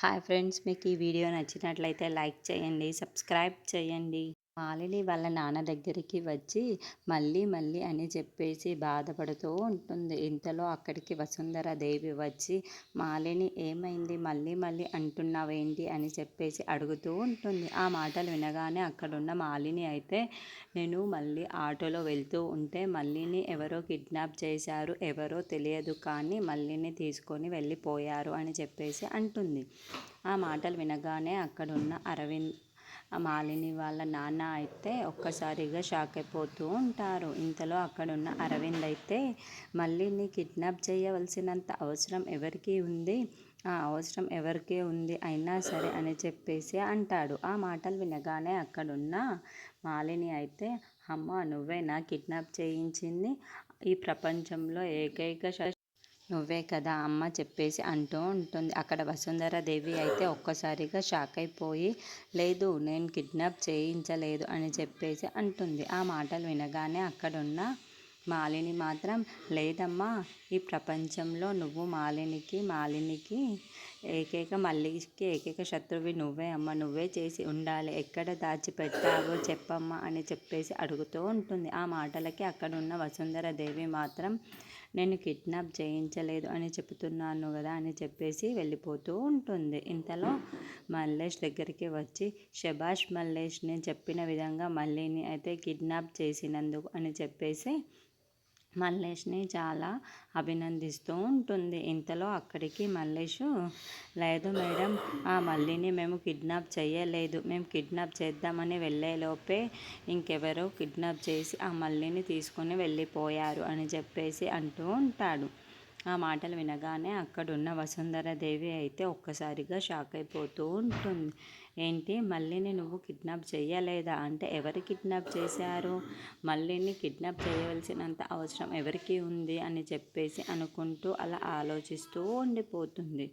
Hi friends, మీకు ఈ video నచ్చినట్లయితే లైక్ చేయండి, సబ్స్క్రైబ్ చేయండి. మాలిని వాళ్ళ నాన్న దగ్గరికి వచ్చి మళ్ళీ మళ్ళీ అని చెప్పేసి బాధపడుతూ ఉంటుంది. ఇంతలో అక్కడికి వసుంధర దేవి వచ్చి, మాలిని ఏమైంది, మళ్ళీ మళ్ళీ అంటున్నావేంటి అని చెప్పేసి అడుగుతూ ఉంటుంది. ఆ మాటలు వినగానే అక్కడున్న మాలిని అయితే, నేను మళ్ళీ ఆటోలో వెళ్తూ ఉంటే మళ్ళీని ఎవరో కిడ్నాప్ చేశారు, ఎవరో తెలియదు కానీ మళ్ళీని తీసుకొని వెళ్ళిపోయారు అని చెప్పేసి అంటుంది. ఆ మాటలు వినగానే అక్కడున్న అరవింద్, మాలిని వాళ్ళ నాన్న అయితే ఒక్కసారిగా షాక్ అయిపోతూ ఉంటారు. ఇంతలో అక్కడున్న అరవింద్ అయితే, మళ్ళీని కిడ్నాప్ చేయవలసినంత అవసరం ఎవరికి ఉంది, ఆ అవసరం ఎవరికే ఉంది అయినా సరే అని చెప్పేసి అంటాడు. ఆ మాటలు వినగానే అక్కడున్న మాలిని అయితే, అమ్మ నువ్వేనా కిడ్నాప్ చేయించింది, ఈ ప్రపంచంలో ఏకైక నువ్వే కదా అమ్మ చెప్పేసి అంటూ ఉంటుంది. అక్కడ వసుంధర దేవి అయితే ఒక్కసారిగా షాక్ అయిపోయి, లేదు నేను కిడ్నాప్ చేయించలేదు అని చెప్పేసి అంటుంది. ఆ మాటలు వినగానే అక్కడున్న మాలిని మాత్రం, లేదమ్మా ఈ ప్రపంచంలో నువ్వు మాలినికి మల్లికి ఏకైక శత్రువి నువ్వే అమ్మ, నువ్వే చేసి ఉండాలి, ఎక్కడ దాచిపెట్టావో చెప్పమ్మా అని చెప్పేసి అడుగుతూ ఉంటుంది. ఆ మాటలకి అక్కడున్న వసుంధర దేవి మాత్రం, నేను కిడ్నాప్ చేయించలేదు అని చెబుతున్నాను కదా అని చెప్పేసి వెళ్ళిపోతూ ఉంటుంది. ఇంతలో మల్లేష్ దగ్గరికి వచ్చి, శభాష్ మల్లేష్, నేను చెప్పిన విధంగా మల్లిని అయితే కిడ్నాప్ చేసినందుకు అని చెప్పేసి మల్లేష్ని చాలా అభినందిస్తూ ఉంటుంది. ఇంతలో అక్కడికి మల్లేష్, లేదు మేడం, ఆ మల్లిని మేము కిడ్నాప్ చేయలేదు, మేము కిడ్నాప్ చేద్దామని వెళ్ళేలోపే ఇంకెవరో కిడ్నాప్ చేసి ఆ మల్లిని తీసుకొని వెళ్ళిపోయారు అని చెప్పేసి అంటూ ఉంటాడు. ఆ మాటలు వినగానే అక్కడున్న వసుంధర దేవి అయితే ఒక్కసారిగా షాక్ అయిపోతూ ఉంటుంది. ఏంటి, మళ్ళీని నువ్వు కిడ్నాప్ చేయలేదా అంటే ఎవరు కిడ్నాప్ చేశారు, మళ్ళీని కిడ్నాప్ చేయవలసినంత అవసరం ఎవరికి ఉంది అని చెప్పేసి అనుకుంటూ అలా ఆలోచిస్తూ ఉండిపోతుంది.